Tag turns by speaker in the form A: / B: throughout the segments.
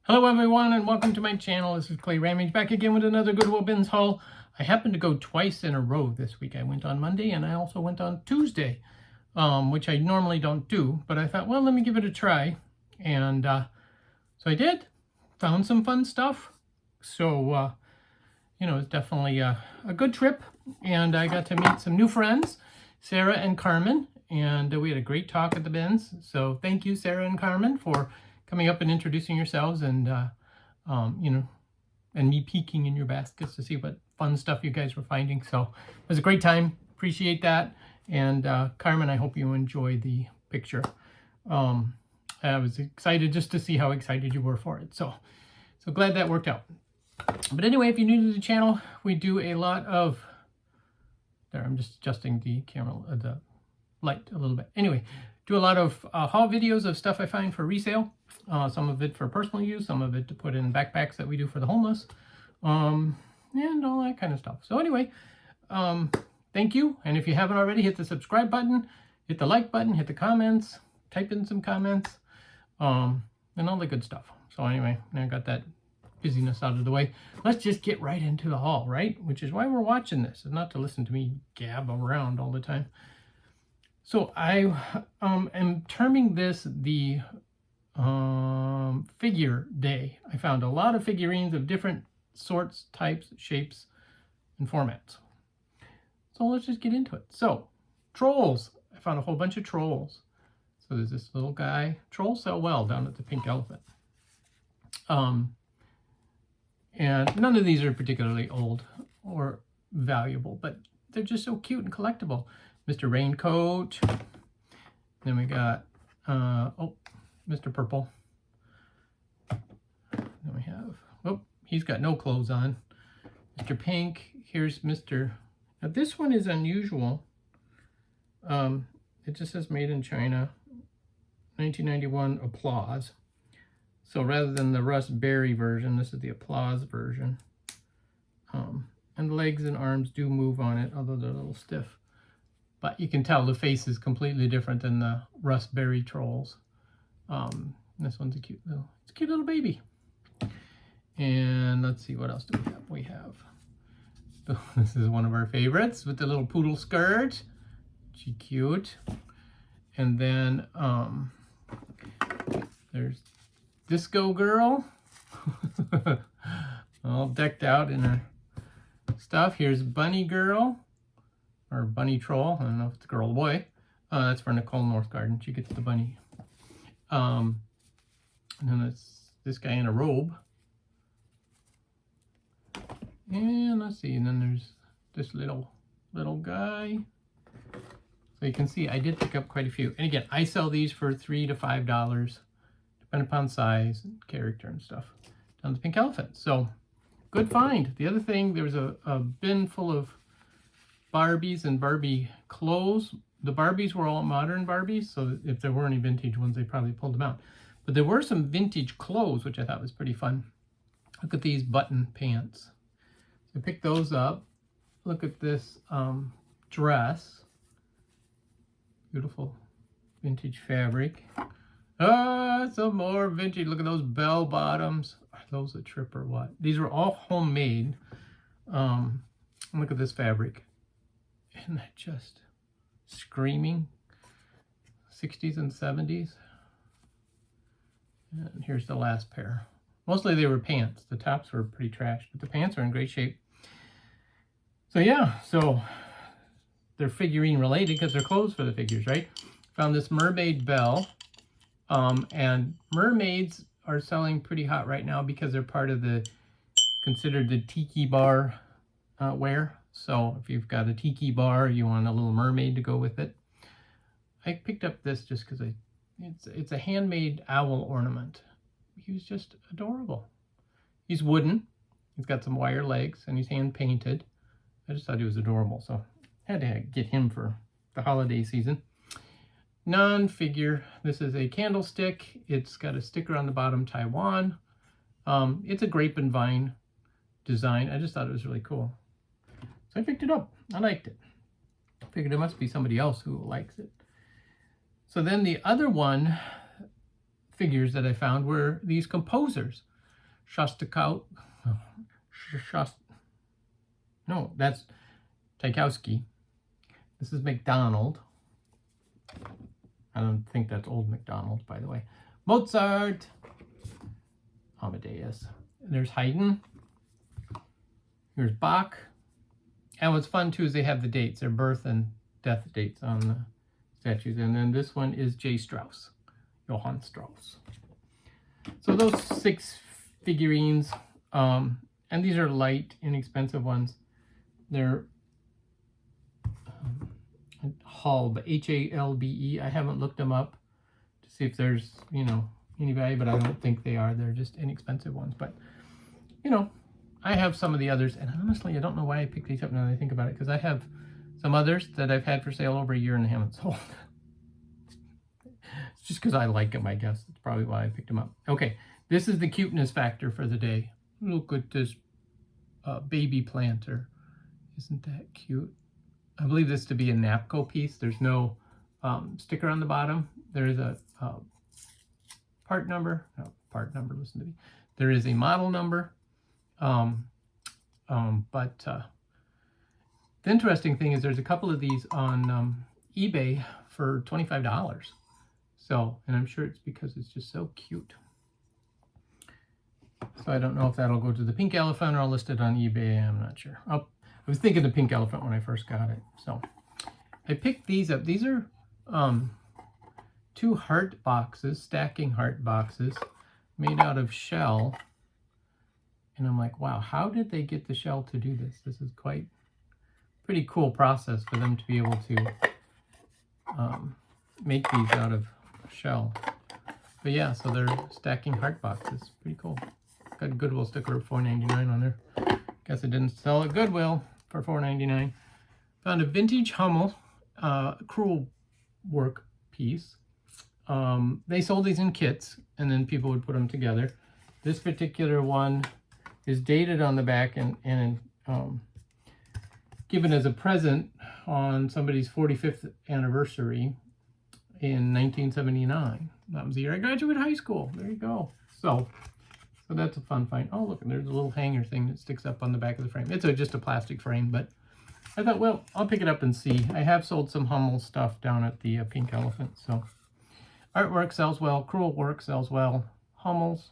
A: Hello everyone and welcome to my channel. This is clayrammage back again with another Goodwill Bins haul. I happened to go twice in a row this week. I went on Monday and I also went on Tuesday, which I normally don't do, but I thought, well, let me give it a try. And so I did. Found some fun stuff. So, it's definitely a good trip. And I got to meet some new friends, Sarah and Carmen, and we had a great talk at the bins. So thank you, Sarah and Carmen, for coming up and introducing yourselves and, and me peeking in your baskets to see what fun stuff you guys were finding. So it was a great time. Appreciate that. And Carmen, I hope you enjoy the picture. I was excited just to see how excited you were for it. So glad that worked out. But anyway, if you're new to the channel, we do a lot of, there, I'm just adjusting the camera, the light a little bit. Anyway, do a lot of haul videos of stuff I find for resale. Some of it for personal use, some of it to put in backpacks that we do for the homeless, and all that kind of stuff. So anyway, thank you. And if you haven't already, hit the subscribe button, hit the like button, hit the comments, type in some comments, and all the good stuff. So anyway, now I got that busyness out of the way. Let's just get right into the haul, right? Which is why we're watching this, and not to listen to me gab around all the time. So I am terming this the figure day. I found a lot of figurines of different sorts, types, shapes, and formats. So let's just get into it. So trolls. I found a whole bunch of trolls. So there's this little guy. Trolls sell well down at the Pink Elephant. And none of these are particularly old or valuable, but they're just so cute and collectible. Mr. Raincoat. Then we got, Mr. Purple. Then we have, he's got no clothes on. Mr. Pink. Here's Mr. Now this one is unusual. It just says made in China, 1991 Applause. So rather than the Russ Berry version, this is the Applause version. And the legs and arms do move on it, although they're a little stiff. But you can tell the face is completely different than the Russ Berry trolls. This one's a cute little baby. And let's see, what else do we have? This is one of our favorites with the little poodle skirt. She cute. And then there's Disco Girl. All decked out in her stuff. Here's Bunny Girl. Or Bunny Troll. I don't know if it's a girl or boy. That's for Nicole Northgarden. She gets the bunny. And then it's this guy in a robe. And let's see. And then there's this little guy. So you can see I did pick up quite a few. And again, I sell these for $3 to $5, depending upon size and character and stuff. Down the Pink Elephant. So good find. The other thing, there was a bin full of Barbies and Barbie clothes. The Barbies were all modern Barbies, so if there were any vintage ones, they probably pulled them out. But there were some vintage clothes, which I thought was pretty fun. Look at these button pants. So I picked those up. Look at this dress. Beautiful vintage fabric. Some more vintage. Look at those bell bottoms. Are those a trip or what? These were all homemade. Look at this fabric. Isn't that just screaming? 60s and 70s. And here's the last pair. Mostly they were pants. The tops were pretty trashed, but the pants are in great shape. So yeah, so they're figurine related because they're clothes for the figures, right? Found this mermaid bell. And mermaids are selling pretty hot right now because they're part of considered the tiki bar wear. So if you've got a tiki bar, you want a little mermaid to go with it. I picked up this just because it's a handmade owl ornament. He was just adorable. He's wooden. He's got some wire legs and he's hand painted. I just thought he was adorable, so I had to get him for the holiday season. Non-figure. This is a candlestick. It's got a sticker on the bottom, Taiwan. It's a grape and vine design. I just thought it was really cool. So I picked it up. I liked it. I figured it must be somebody else who likes it. So then the other figures that I found were these composers. Shostakout. No, that's Tchaikovsky. This is McDonald. I don't think that's old McDonald, by the way. Mozart. Amadeus. There's Haydn. Here's Bach. And what's fun too is they have the dates, their birth and death dates on the statues. And then this one is J. Strauss, Johann Strauss. So those 6 figurines, and these are light, inexpensive ones. They're Halbe, H-A-L-B-E. I haven't looked them up to see if there's, you know, any value, but I don't think they are. They're just inexpensive ones. But, you know, I have some of the others, and honestly, I don't know why I picked these up now that I think about it, because I have some others that I've had for sale over a year and haven't sold. It's just because I like them, I guess. That's probably why I picked them up. Okay, this is the cuteness factor for the day. Look at this baby planter. Isn't that cute? I believe this to be a Napco piece. There's no sticker on the bottom. There is a part number. No, part number, listen to me. There is a model number. But the interesting thing is there's a couple of these on eBay for $25. So, and I'm sure it's because it's just so cute. So I don't know if that'll go to the pink elephant or I'll list it on eBay. I'm not sure. I was thinking the pink elephant when I first got it. So I picked these up. These are 2 heart boxes, stacking heart boxes made out of shell. And I'm like, wow, how did they get the shell to do this? This is quite pretty cool process for them to be able to make these out of shell. But yeah, so they're stacking heart boxes. Pretty cool. Got a Goodwill sticker of $4.99 on there. Guess it didn't sell at Goodwill for $4.99. Found a vintage Hummel crewel work piece. They sold these in kits, and then people would put them together. This particular one is dated on the back and given as a present on somebody's 45th anniversary in 1979. That was the year I graduated high school. There you go. So that's a fun find. Oh, look, there's a little hanger thing that sticks up on the back of the frame. It's just a plastic frame, but I thought, well, I'll pick it up and see. I have sold some Hummel stuff down at the Pink Elephant, so artwork sells well, crewel work sells well. Hummel's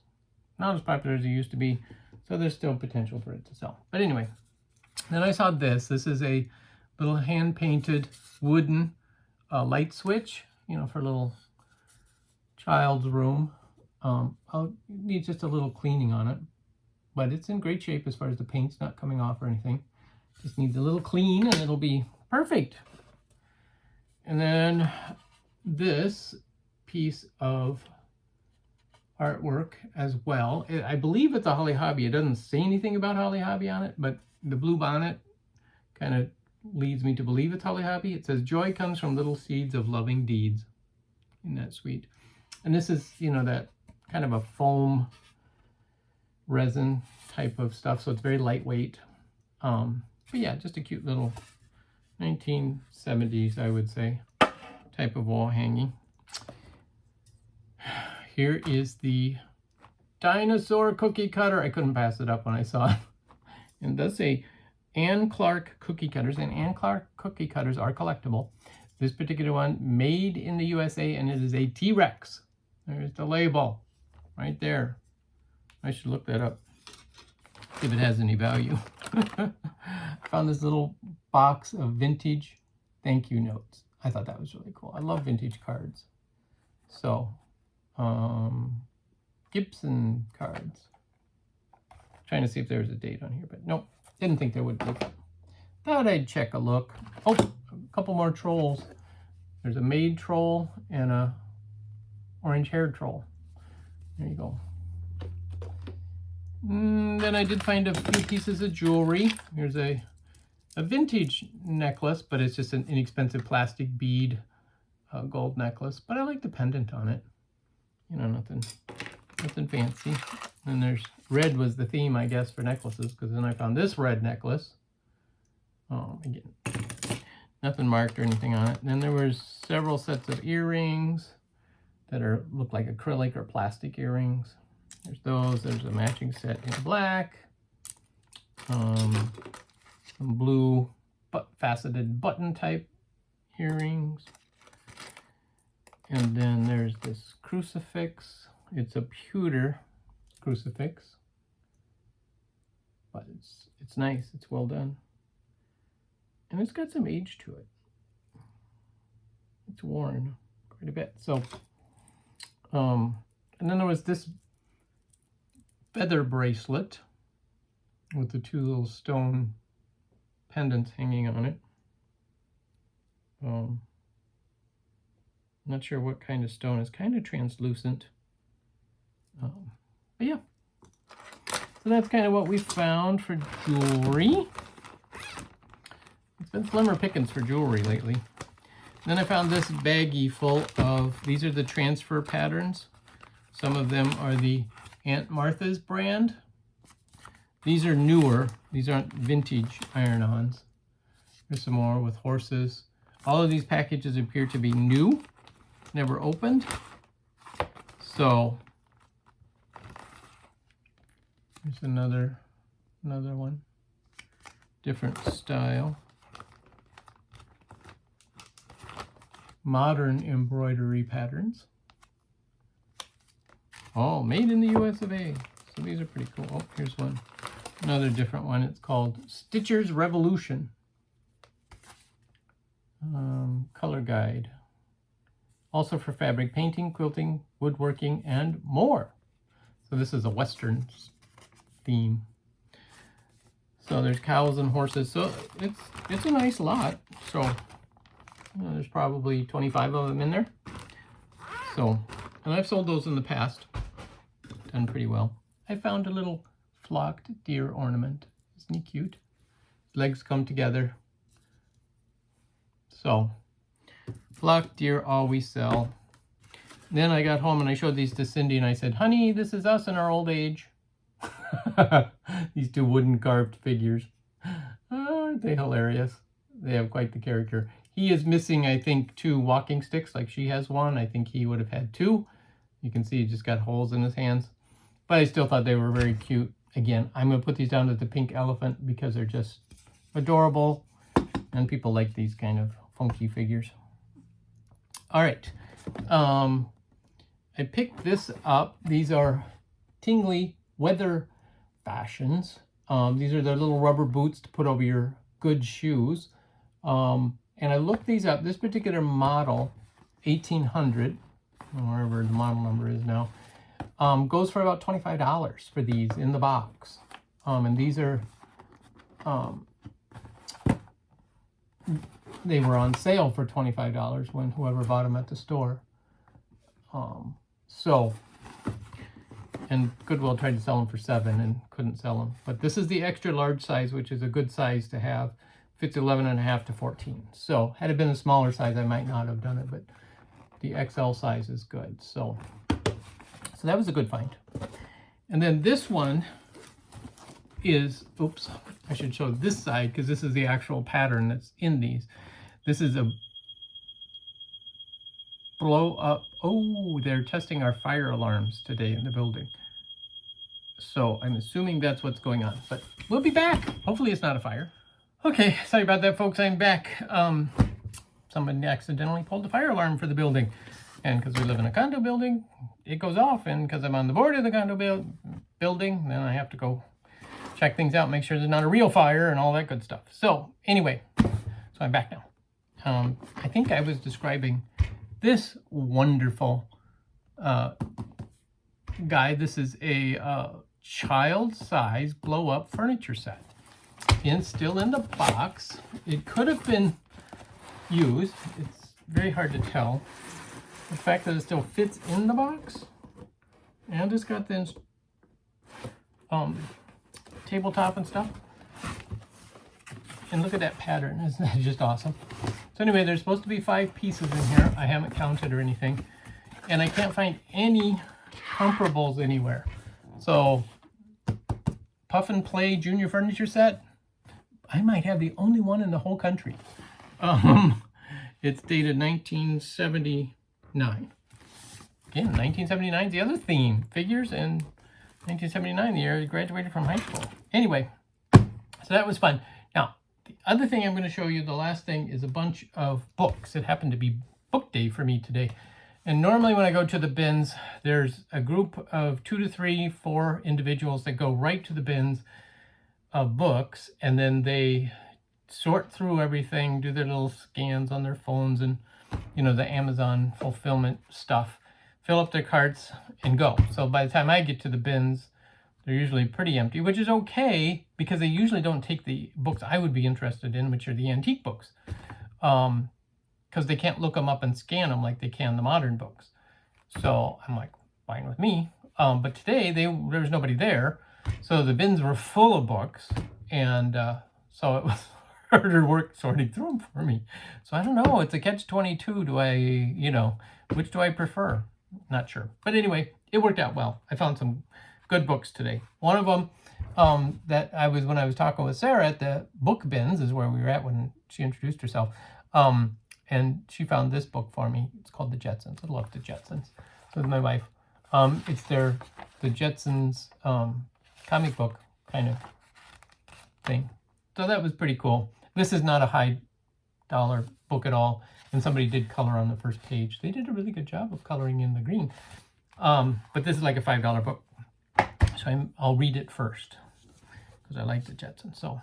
A: not as popular as it used to be, so there's still potential for it to sell. But anyway, then I saw this. This is a little hand-painted wooden light switch, you know, for a little child's room. I'll need just a little cleaning on it, but it's in great shape as far as the paint's not coming off or anything. Just needs a little clean and it'll be perfect. And then this piece of artwork as well. I believe it's a Holly Hobby. It doesn't say anything about Holly Hobby on it, but the blue bonnet kind of leads me to believe it's Holly Hobby. It says, "Joy comes from little seeds of loving deeds." Isn't that sweet? And this is, you know, that kind of a foam resin type of stuff, so it's very lightweight. But yeah, just a cute little 1970s, I would say, type of wall hanging. Here is the dinosaur cookie cutter. I couldn't pass it up when I saw it. And it does say Ann Clark cookie cutters, and Ann Clark cookie cutters are collectible. This particular one, made in the USA, and it is a T-Rex. There's the label right there. I should look that up, if it has any value. I found this little box of vintage thank you notes. I thought that was really cool. I love vintage cards. So, Gibson cards. Trying to see if there's a date on here, but nope. Didn't think there would be. Thought I'd check a look. Oh, a couple more trolls. There's a maid troll and a orange-haired troll. There you go. Then I did find a few pieces of jewelry. Here's a vintage necklace, but it's just an inexpensive plastic bead gold necklace. But I like the pendant on it. You know, nothing fancy. And there's red was the theme, I guess, for necklaces, because then I found this red necklace. Again, nothing marked or anything on it. And then there was several sets of earrings that look like acrylic or plastic earrings. There's those. There's a matching set in black. Some blue faceted button type earrings. And then there's this crucifix. It's a pewter crucifix, but it's nice. It's well done, and it's got some age to it. It's worn quite a bit. So, and then there was this feather bracelet with the two little stone pendants hanging on it. Not sure what kind of stone. It's kind of translucent. But yeah. So that's kind of what we found for jewelry. It's been slimmer pickings for jewelry lately. Then I found this baggie full of, these are the transfer patterns. Some of them are the Aunt Martha's brand. These are newer. These aren't vintage iron-ons. There's some more with horses. All of these packages appear to be new, never opened. So there's another one, different style. Modern embroidery patterns. Oh, made in the US of A. So these are pretty cool. Oh, here's one. Another different one. It's called Stitcher's Revolution. Color guide. Also for fabric painting, quilting, woodworking, and more. So this is a Western theme. So there's cows and horses. So it's a nice lot. So there's probably 25 of them in there. So, and I've sold those in the past. Done pretty well. I found a little flocked deer ornament. Isn't he cute? Legs come together. So, flocked deer always sell. Then I got home and I showed these to Cindy and I said, honey, this is us in our old age. These two wooden carved figures. Aren't they hilarious? They have quite the character. He is missing, I think, 2 walking sticks, like she has one. I think he would have had 2. You can see he just got holes in his hands. But I still thought they were very cute. Again, I'm going to put these down to the pink elephant because they're just adorable. And people like these kind of funky figures. All right. I picked this up. These are Tingley Weather Fashions. These are the little rubber boots to put over your good shoes. And I looked these up. This particular model, 1800, wherever the model number is now, goes for about $25 for these in the box. And these are, they were on sale for $25 when whoever bought them at the store. And Goodwill tried to sell them for $7 and couldn't sell them. But this is the extra large size, which is a good size to have. Fits 11.5 to 14. So had it been a smaller size, I might not have done it, but the XL size is good. So that was a good find. And then this one is, oops, I should show this side because this is the actual pattern that's in these. This is a blow up. Oh, they're testing our fire alarms today in the building. So I'm assuming that's what's going on, but we'll be back. Hopefully it's not a fire. Okay, sorry about that, folks. I'm back. Somebody accidentally pulled the fire alarm for the building. And because we live in a condo building, it goes off. And because I'm on the board of the condo building, then I have to go check things out, make sure there's not a real fire and all that good stuff. So anyway, so I'm back now. I think I was describing this wonderful guy. This is a child-size blow-up furniture set. And still in the box. It could have been used. It's very hard to tell. The fact that it still fits in the box. And it's got this tabletop and stuff. And look at that pattern. Isn't that just awesome? So anyway, there's supposed to be 5 pieces in here. I haven't counted or anything. And I can't find any comparables anywhere. So, Puff and Play Junior Furniture Set. I might have the only one in the whole country. It's dated 1979. Again, 1979 is the other theme. Figures and 1979, the year I graduated from high school. Anyway, so that was fun. Now, the other thing I'm going to show you, the last thing, is a bunch of books. It happened to be book day for me today. And normally when I go to the bins, there's a group of 2 to 3, 4 individuals that go right to the bins of books, and then they sort through everything, do their little scans on their phones and, you know, the Amazon fulfillment stuff, fill up their carts and go. So by the time I get to the bins, they're usually pretty empty, which is okay because they usually don't take the books I would be interested in, which are the antique books. Because they can't look them up and scan them like they can the modern books. So I'm like, fine with me. But today there was nobody there. So the bins were full of books. And so it was harder work sorting through them for me. So I don't know. It's a catch-22. Do I, you know, which do I prefer? Not sure. But anyway, it worked out well. I found some good books today. One of them when I was talking with Sarah at the book bins is where we were at when she introduced herself. And she found this book for me. It's called The Jetsons. I love The Jetsons. So with my wife. It's the Jetsons comic book kind of thing. So that was pretty cool. This is not a high dollar book at all. And somebody did color on the first page. They did a really good job of coloring in the green. But this is like a $5 book. So I'll read it first because I like The Jetsons. So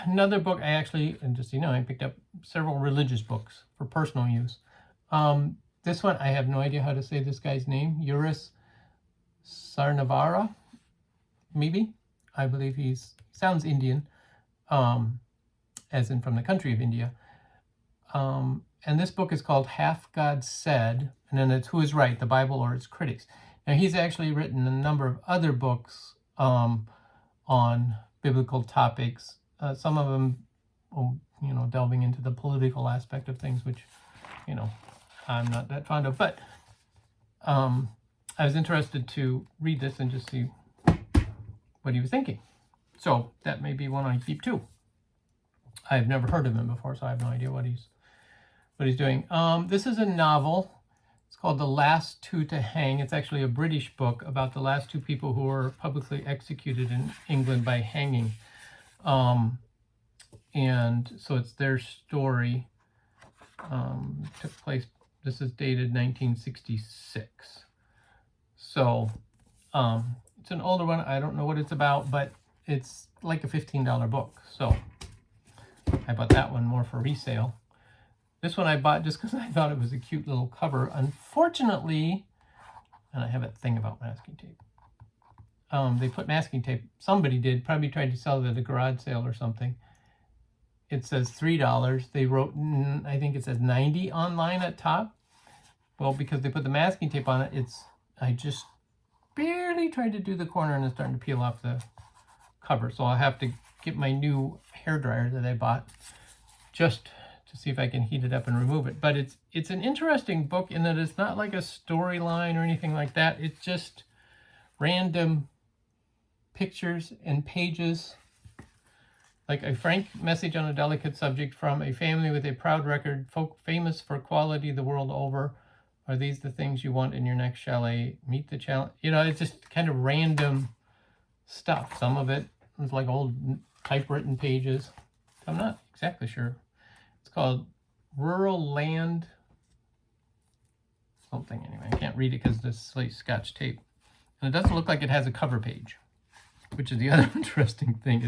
A: another book I actually, and just, you know, I picked up several religious books for personal use. This one, I have no idea how to say this guy's name. Yuris Sarnavara, maybe. I believe he sounds Indian, as in from the country of India. And this book is called Half God Said, and then it's Who is Right, the Bible or Its Critics. Now, he's actually written a number of other books on biblical topics. Some of them, you know, delving into the political aspect of things, which, you know, I'm not that fond of. But I was interested to read this and just see what he was thinking. So that may be one I keep too. I've never heard of him before, so I have no idea what he's doing. This is a novel. It's called The Last Two to Hang. It's actually a British book about the last 2 people who were publicly executed in England by hanging. And so it's their story. Took place, this is dated 1966. So it's an older one. I don't know what it's about, but it's like a $15 book. So I bought that one more for resale. This one I bought just because I thought it was a cute little cover. Unfortunately, and I have a thing about masking tape. They put masking tape, somebody did, probably tried to sell it at a garage sale or something. It says $3. They wrote, I think it says 90 online at top. Well, because they put the masking tape on it, I just barely tried to do the corner and it's starting to peel off the cover. So I'll have to get my new hairdryer that I bought just to see if I can heat it up and remove it. But it's an interesting book in that it's not like a storyline or anything like that. It's just random pictures and pages, like a frank message on a delicate subject from a family with a proud record, folk famous for quality the world over. Are these the things you want in your next chalet? Meet the challenge. You know, it's just kind of random stuff. Some of it is like old typewritten pages. I'm not exactly sure. It's called Rural Land something. Anyway, I can't read it because this is Scotch tape. And it doesn't look like it has a cover page, which is the other interesting thing.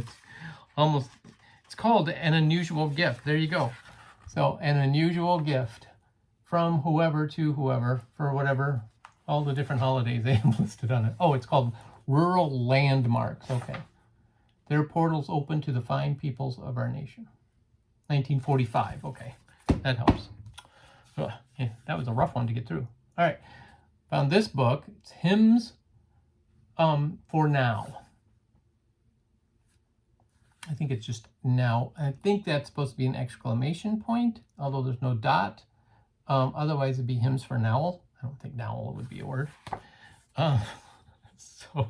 A: It's called An Unusual Gift. There you go. So, an unusual gift from whoever to whoever for whatever, all the different holidays they have listed on it. Oh, it's called Rural Landmarks. Okay. Their portals open to the fine peoples of our nation. 1945. Okay. That helps. Oh, yeah, that was a rough one to get through. All right. Found this book. It's Hymns for Now. I think it's just now. I think that's supposed to be an exclamation point, although there's no dot. Otherwise, it'd be Hymns for Now. I don't think Now would be a word. So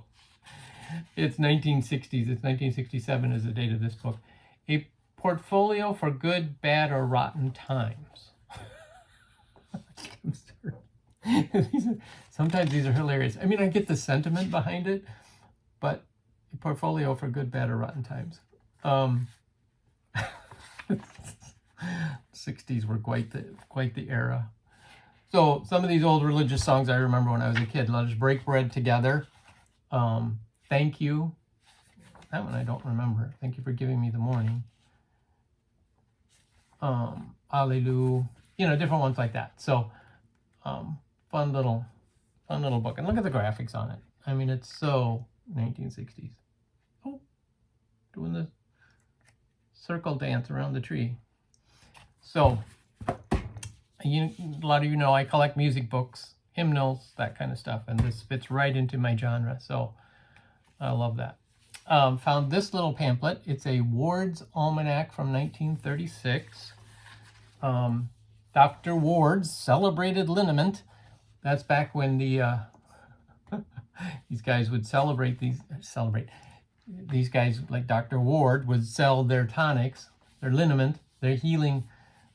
A: it's 1960s. It's 1967 is the date of this book. A portfolio for good, bad, or rotten times. Sometimes these are hilarious. I mean, I get the sentiment behind it, but a portfolio for good, bad, or rotten times. 60s were quite the era. So some of these old religious songs I remember when I was a kid. Let us break bread together. Thank you. That one I don't remember. Thank you for giving me the morning. Hallelujah. You know, different ones like that. So fun little book. And look at the graphics on it. I mean, it's so 1960s. Oh, doing the circle dance around the tree. So, a lot of you know I collect music books, hymnals, that kind of stuff, and this fits right into my genre, so I love that. Found this little pamphlet. It's a Ward's Almanac from 1936. Dr. Ward's Celebrated Liniment. That's back when the these guys would these guys like Dr. Ward would sell their tonics, their liniment, their healing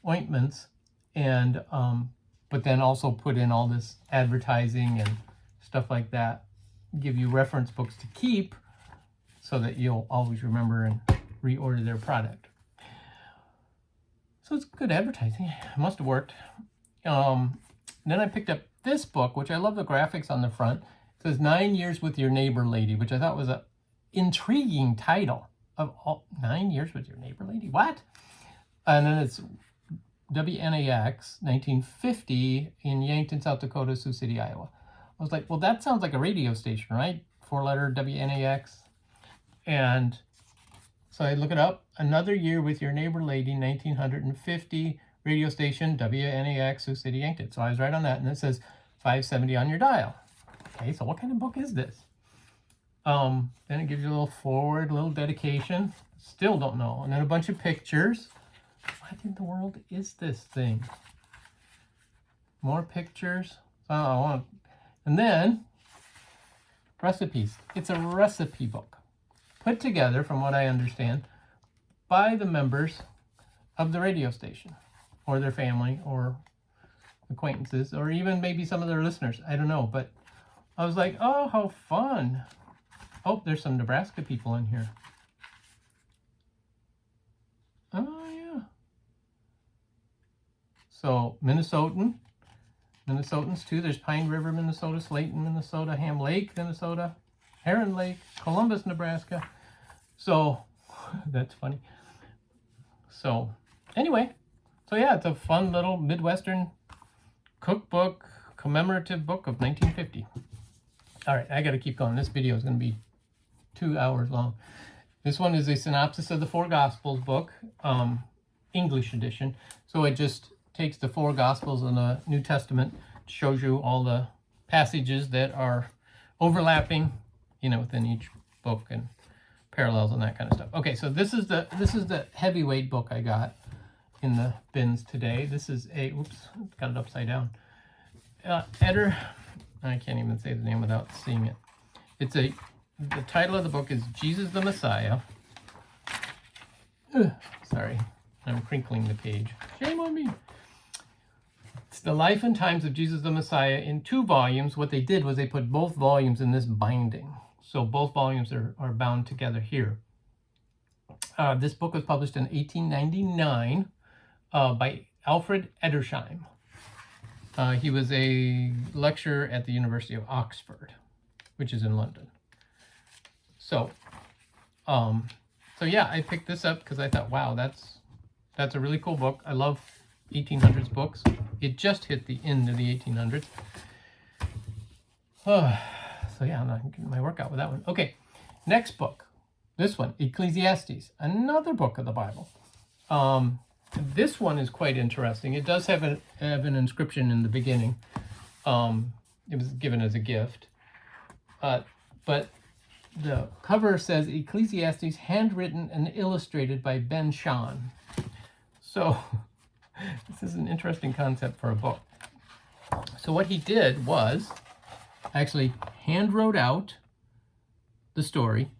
A: ointments, and but then also put in all this advertising and stuff like that, give you reference books to keep so that you'll always remember and reorder their product. So it's good advertising. It must have worked. Then I picked up this book, which I love the graphics on the front. It says 9 Years with Your Neighbor Lady, which I thought was an intriguing title. 9 Years with Your Neighbor Lady? What? And then it's WNAX, 1950, in Yankton, South Dakota, Sioux City, Iowa. I was like, well, that sounds like a radio station, right? 4-letter WNAX. And so I look it up. Another Year with Your Neighbor Lady, 1950, radio station, WNAX, Sioux City, Yankton. So I was right on that, and it says 570 on your dial. Okay, so what kind of book is this? Then it gives you a little forward, a little dedication. Still don't know. And then a bunch of pictures. What in the world is this thing? More pictures. Oh, and then recipes. It's a recipe book put together, from what I understand, by the members of the radio station or their family or acquaintances or even maybe some of their listeners. I don't know, but I was like, oh, how fun. Oh, there's some Nebraska people in here. Oh, yeah. So, Minnesotans too. There's Pine River, Minnesota, Slayton, Minnesota, Ham Lake, Minnesota, Heron Lake, Columbus, Nebraska. So, that's funny. So, anyway. So, yeah, it's a fun little Midwestern cookbook, commemorative book of 1950. All right, I got to keep going. This video is going to be 2 hours long. This one is a synopsis of the Four Gospels book, English edition. So it just takes the four Gospels in the New Testament, shows you all the passages that are overlapping, you know, within each book and parallels and that kind of stuff. Okay, so this is the heavyweight book I got in the bins today. This is a, oops, got it upside down. Eder, I can't even say the name without seeing it. The title of the book is Jesus the Messiah. Sorry, I'm crinkling the page. Shame on me. It's the life and times of Jesus the Messiah in 2 volumes. What they did was they put both volumes in this binding. So both volumes are bound together here. This book was published in 1899 by Alfred Edersheim. He was a lecturer at the University of Oxford, which is in London. So yeah, I picked this up because I thought, wow, that's a really cool book. I love 1800s books. It just hit the end of the 1800s. So yeah, I'm not getting my workout with that one. Okay, next book. This one, Ecclesiastes, another book of the Bible. This one is quite interesting. It does have an inscription in the beginning. It was given as a gift. But the cover says Ecclesiastes, handwritten and illustrated by Ben Shahn. So this is an interesting concept for a book. So what he did was actually hand wrote out the story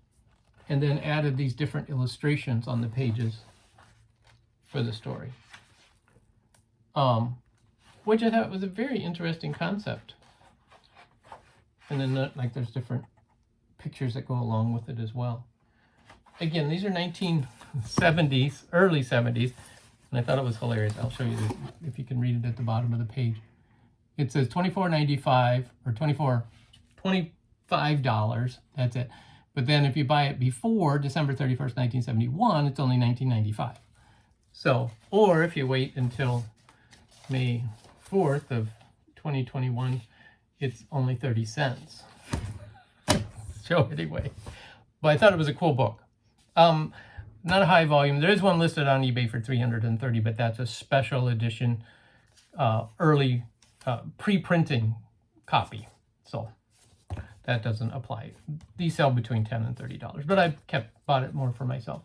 A: and then added these different illustrations on the pages for the story. which I thought was a very interesting concept. And then like there's different pictures that go along with it as well. Again, these are 1970s, early 70s, and I thought it was hilarious. I'll show you this, if you can read it at the bottom of the page. It says $24.95 or $25. That's it. But then if you buy it before December 31st, 1971, it's only $19.95. So, or if you wait until May 4th of 2021, it's only 30 cents. So anyway, but I thought it was a cool book. Not a high volume. There is one listed on eBay for $330, but that's a special edition, early pre-printing copy. So that doesn't apply. These sell between $10 and $30, but I bought it more for myself.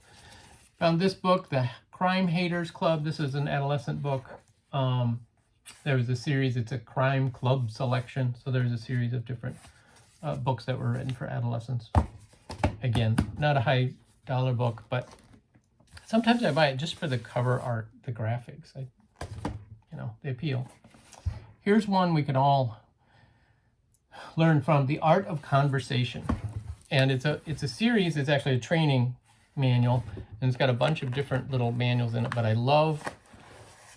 A: Found this book, The Crime Haters Club. This is an adolescent book. There was a series, it's a crime club selection. So there's a series of different books that were written for adolescents. Again, not a high dollar book, but sometimes I buy it just for the cover art, the graphics. They appeal. Here's one we can all learn from, The Art of Conversation. And it's a series, it's actually a training manual, and it's got a bunch of different little manuals in it, but I love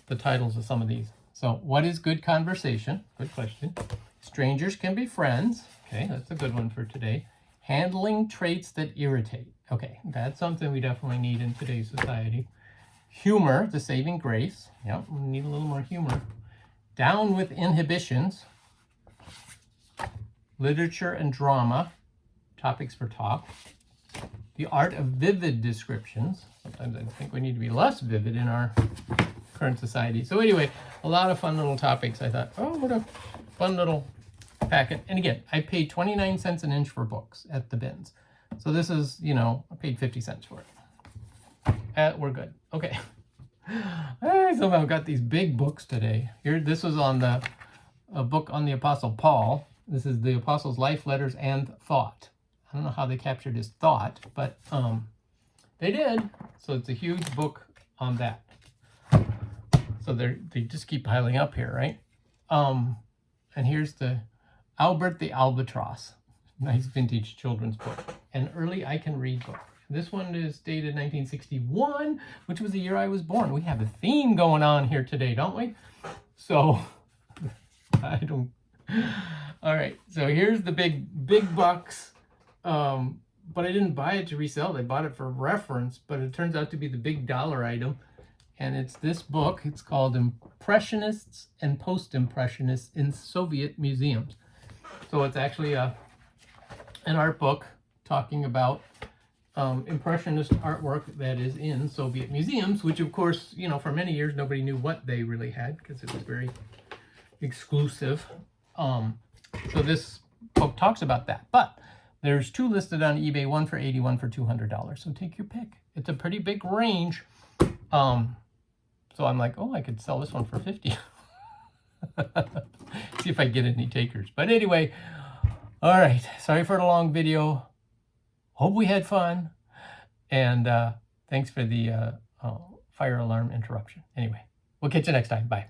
A: the titles of some of these. So, what is good conversation? Good question. Strangers can be friends. Okay, that's a good one for today. Handling traits that irritate. Okay, that's something we definitely need in today's society. Humor, the saving grace. Yep, we need a little more humor. Down with inhibitions. Literature and drama. Topics for talk. The art of vivid descriptions. Sometimes I think we need to be less vivid in our current society. So anyway, a lot of fun little topics. I thought, oh, what a fun little packet. And again, I paid 29 cents an inch for books at the bins. So this is, I paid 50 cents for it. We're good. Okay. I somehow got these big books today. Here, this was on a book on the Apostle Paul. This is the Apostle's Life, Letters, and Thought. I don't know how they captured his thought, but they did. So it's a huge book on that. So they just keep piling up here, right? And here's the Albert the Albatross. Nice vintage children's book. An early I Can Read book. This one is dated 1961, which was the year I was born. We have a theme going on here today, don't we? So, all right, so here's the big bucks. But I didn't buy it to resell. I bought it for reference, but it turns out to be the big dollar item. And it's this book. It's called Impressionists and Post-Impressionists in Soviet Museums. So it's actually an art book talking about Impressionist artwork that is in Soviet museums, which of course, for many years, nobody knew what they really had because it was very exclusive. So this book talks about that. But there's two listed on eBay, one for $80, one for $200. So take your pick. It's a pretty big range. So I'm like, oh, I could sell this one for $50. See if I get any takers. But anyway, all right. Sorry for the long video. Hope we had fun. And thanks for the fire alarm interruption. Anyway, we'll catch you next time. Bye.